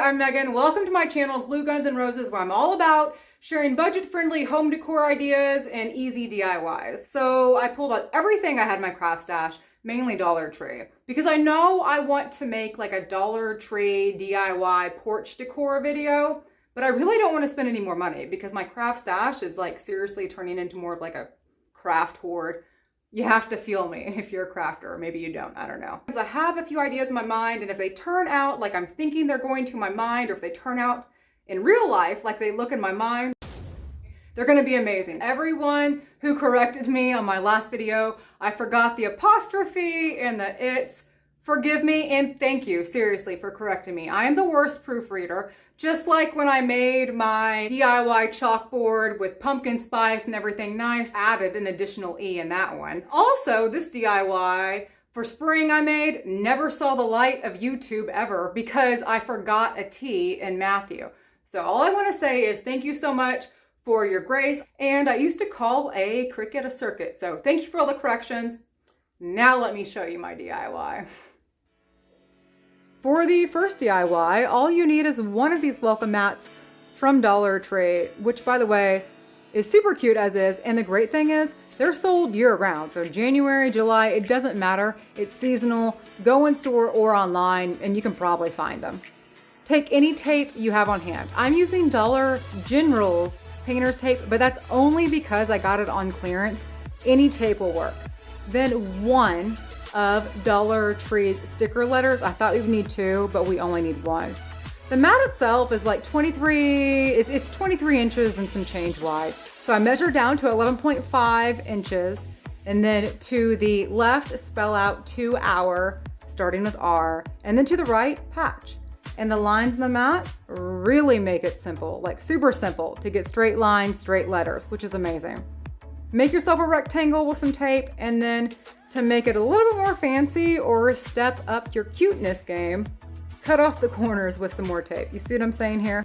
I'm Megan. Welcome to my channel, Glue Guns and Roses, where I'm all about sharing budget-friendly home decor ideas and easy DIYs. So I pulled out everything I had in my craft stash, mainly Dollar Tree, because I know I want to make like a Dollar Tree DIY porch decor video, but I really don't want to spend any more money because my craft stash is like seriously turning into more of like a craft hoard. You have to feel me if you're a crafter, or maybe you don't, I don't know. I have a few ideas in my mind, and if they turn out like I'm thinking they're going to in my mind, or if they turn out in real life like they look in my mind, they're gonna be amazing. Everyone who corrected me on my last video, I forgot the apostrophe and the it's. Forgive me and thank you, seriously, for correcting me. I am the worst proofreader. Just like when I made my DIY chalkboard with pumpkin spice and everything nice, added an additional E in that one. Also, this DIY for spring I made never saw the light of YouTube ever because I forgot a T in Matthew. So all I want to say is thank you so much for your grace. And I used to call a cricket a circuit. So thank you for all the corrections. Now let me show you my DIY. For the first DIY, all you need is one of these welcome mats from Dollar Tree, which by the way, is super cute as is. And the great thing is they're sold year round. So January, July, it doesn't matter. It's seasonal. Go in store or online and you can probably find them. Take any tape you have on hand. I'm using Dollar General's painter's tape, but that's only because I got it on clearance. Any tape will work. Then one of Dollar Tree's sticker letters. I thought we would need two, but we only need one. The mat itself is like 23 inches and some change wide. So I measured down to 11.5 inches, and then to the left spell out 2 hour, starting with R, and then to the right, patch. And the lines in the mat really make it simple, like super simple, to get straight lines, straight letters, which is amazing. Make yourself a rectangle with some tape, and then to make it a little bit more fancy or step up your cuteness game, cut off the corners with some more tape. You see what I'm saying here?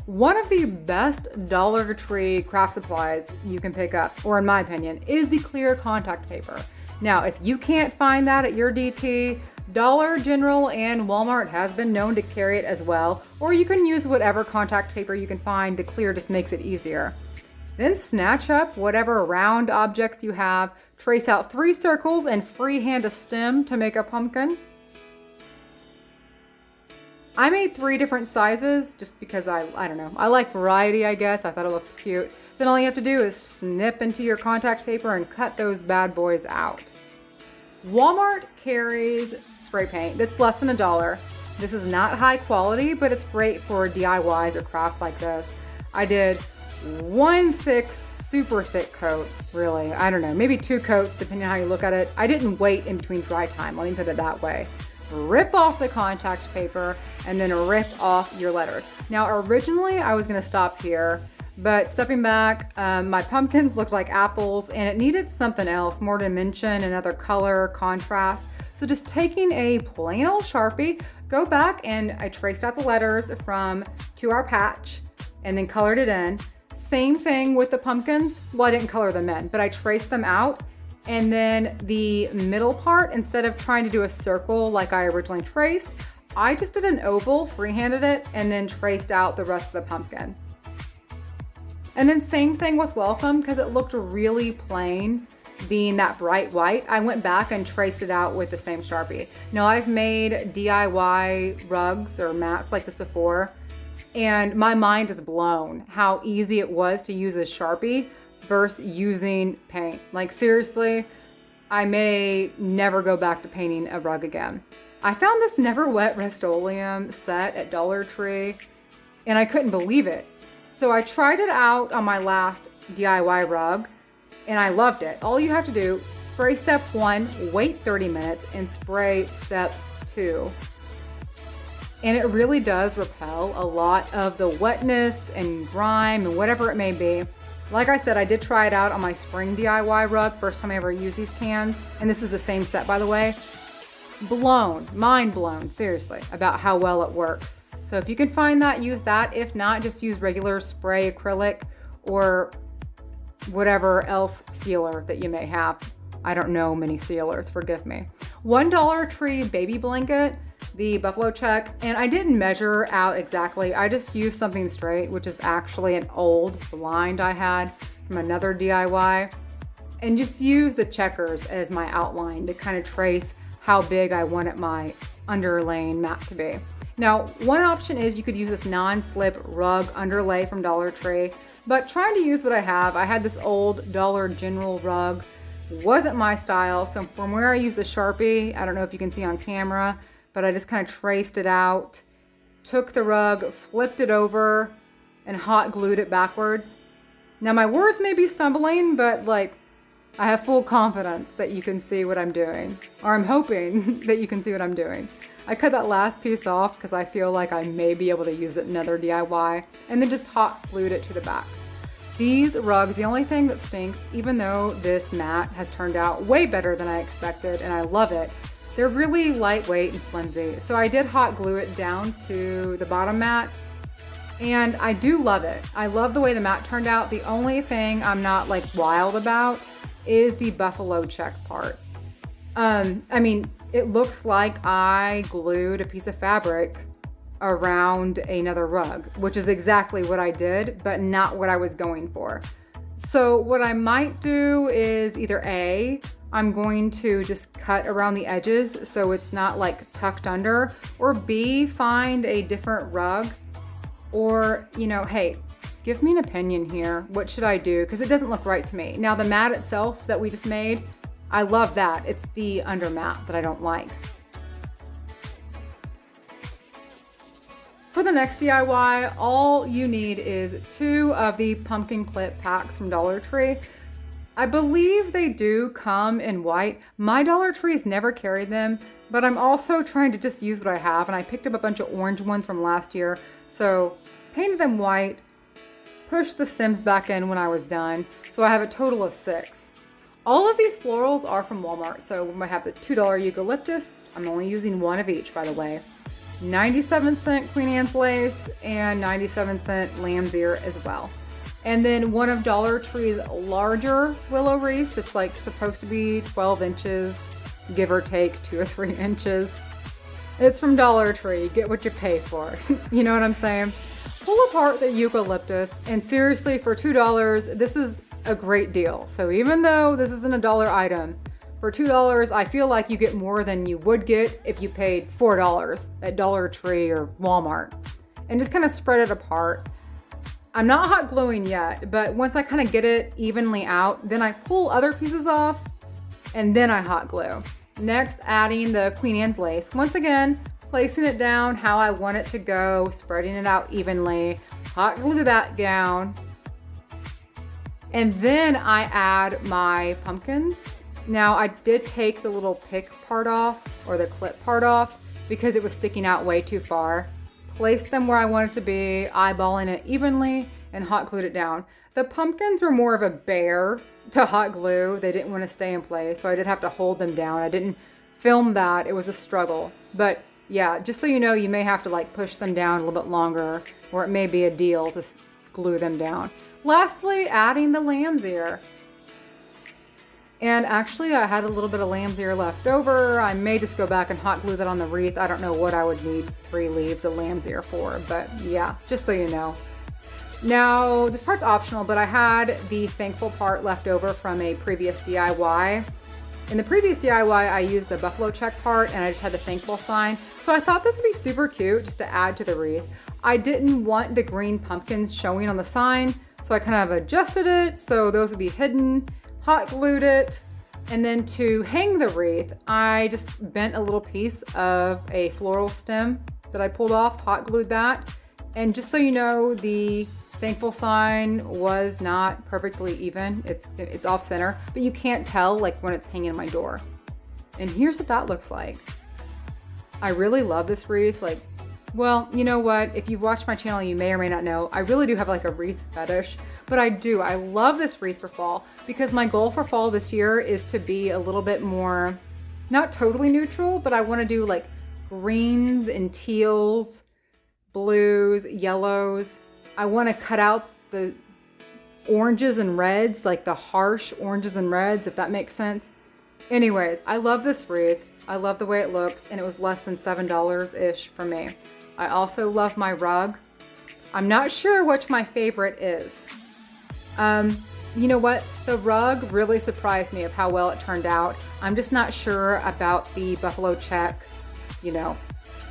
One of the best Dollar Tree craft supplies you can pick up, or in my opinion, is the clear contact paper. Now, if you can't find that at your DT, Dollar General and Walmart has been known to carry it as well, or you can use whatever contact paper you can find. The clear just makes it easier. Then snatch up whatever round objects you have, trace out 3 circles and freehand a stem to make a pumpkin. I made 3 different sizes just because I don't know, I like variety, I guess. I thought it looked cute. Then all you have to do is snip into your contact paper and cut those bad boys out. Walmart carries spray paint that's less than $1. This is not high quality, but it's great for DIYs or crafts like this. I did 1 thick, super thick coat, really. I don't know, maybe 2 coats, depending on how you look at it. I didn't wait in between dry time, let me put it that way. Rip off the contact paper and then rip off your letters. Now, originally I was gonna stop here, but stepping back, my pumpkins looked like apples and it needed something else, more dimension, another color, contrast. So just taking a plain old Sharpie, go back and I traced out the letters from to our patch and then colored it in. Same thing with the pumpkins. Well, I didn't color them in, but I traced them out. And then the middle part, instead of trying to do a circle like I originally traced, I just did an oval, freehanded it, and then traced out the rest of the pumpkin. And then same thing with welcome, because it looked really plain being that bright white. I went back and traced it out with the same Sharpie. Now I've made DIY rugs or mats like this before, and my mind is blown how easy it was to use a Sharpie versus using paint. Like seriously, I may never go back to painting a rug again. I found this Never Wet Rust-Oleum set at Dollar Tree and I couldn't believe it. So I tried it out on my last DIY rug and I loved it. All you have to do, spray step 1, wait 30 minutes, and spray step 2. And it really does repel a lot of the wetness and grime and whatever it may be. Like I said, I did try it out on my spring DIY rug, first time I ever used these cans. And this is the same set, by the way. Blown, mind blown, seriously, about how well it works. So if you can find that, use that. If not, just use regular spray acrylic or whatever else sealer that you may have. I don't know many sealers, forgive me. $1 Tree baby blanket. the buffalo check, and I didn't measure out exactly. I just used something straight, which is actually an old blind I had from another DIY, and just use the checkers as my outline to kind of trace how big I wanted my underlaying mat to be. Now, one option is you could use this non-slip rug underlay from Dollar Tree, but trying to use what I have, I had this old Dollar General rug, wasn't my style, so from where I use a Sharpie, I don't know if you can see on camera, but I just kind of traced it out, took the rug, flipped it over, and hot glued it backwards. Now my words may be stumbling, but like, I have full confidence that you can see what I'm doing, or I'm hoping that you can see what I'm doing. I cut that last piece off because I feel like I may be able to use it in another DIY, and then just hot glued it to the back. These rugs, the only thing that stinks, even though this mat has turned out way better than I expected and I love it, they're really lightweight and flimsy. So I did hot glue it down to the bottom mat, and I do love it. I love the way the mat turned out. The only thing I'm not like wild about is the buffalo check part. I mean, it looks like I glued a piece of fabric around another rug, which is exactly what I did, but not what I was going for. So what I might do is either A, I'm going to just cut around the edges so it's not like tucked under, or B, find a different rug, or, you know, hey, give me an opinion here. What should I do? Because it doesn't look right to me. Now the mat itself that we just made, I love that. It's the under mat that I don't like. For the next DIY, all you need is 2 of the pumpkin clip packs from Dollar Tree. I believe they do come in white. My Dollar Tree's never carried them, but I'm also trying to just use what I have, and I picked up a bunch of orange ones from last year, so painted them white, pushed the stems back in when I was done, so I have a total of 6. All of these florals are from Walmart, so I have the $2 eucalyptus. I'm only using 1 of each, by the way. 97-cent Queen Anne's lace and 97-cent lamb's ear as well. And then one of Dollar Tree's larger willow wreaths. It's like supposed to be 12 inches, give or take 2 or 3 inches. It's from Dollar Tree. Get what you pay for. You know what I'm saying? Pull apart the eucalyptus, and seriously, for $2, this is a great deal. So even though this isn't a dollar item, for $2, I feel like you get more than you would get if you paid $4 at Dollar Tree or Walmart. And just kind of spread it apart. I'm not hot gluing yet, but once I kind of get it evenly out, then I pull other pieces off, and then I hot glue. Next, adding the Queen Anne's lace. Once again, placing it down how I want it to go, spreading it out evenly, hot glue that down. And then I add my pumpkins. Now I did take the little pick part off, or the clip part off, because it was sticking out way too far. Placed them where I want it to be, eyeballing it evenly, and hot glued it down. The pumpkins were more of a bear to hot glue. They didn't want to stay in place, so I did have to hold them down. I didn't film that. It was a struggle. But yeah, just so you know, you may have to like push them down a little bit longer, or it may be a deal to glue them down. Lastly, adding the lamb's ear. And actually, I had a little bit of lamb's ear left over. I may just go back and hot glue that on the wreath. I don't know what I would need 3 leaves of lamb's ear for, but yeah, just so you know. Now, this part's optional, but I had the thankful part left over from a previous DIY. In the previous DIY, I used the buffalo check part, and I just had the thankful sign. So I thought this would be super cute just to add to the wreath. I didn't want the green pumpkins showing on the sign, so I kind of adjusted it so those would be hidden. Hot glued it, and then to hang the wreath, I just bent a little piece of a floral stem that I pulled off, hot glued that. And just so you know, the thankful sign was not perfectly even. It's off center, but you can't tell like when it's hanging in my door. And here's what that looks like. I really love this wreath. Like, well, you know what? If you've watched my channel, you may or may not know, I really do have like a wreath fetish, but I do. I love this wreath for fall because my goal for fall this year is to be a little bit more, not totally neutral, but I want to do like greens and teals, blues, yellows. I want to cut out the oranges and reds, like the harsh oranges and reds, if that makes sense. Anyways, I love this wreath. I love the way it looks, and it was less than $7-ish for me. I also love my rug. I'm not sure which my favorite is. You know what? The rug really surprised me of how well it turned out. I'm just not sure about the buffalo check, you know,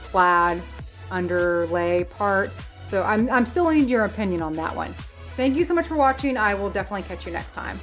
plaid underlay part. So I'm still needing your opinion on that one. Thank you so much for watching. I will definitely catch you next time.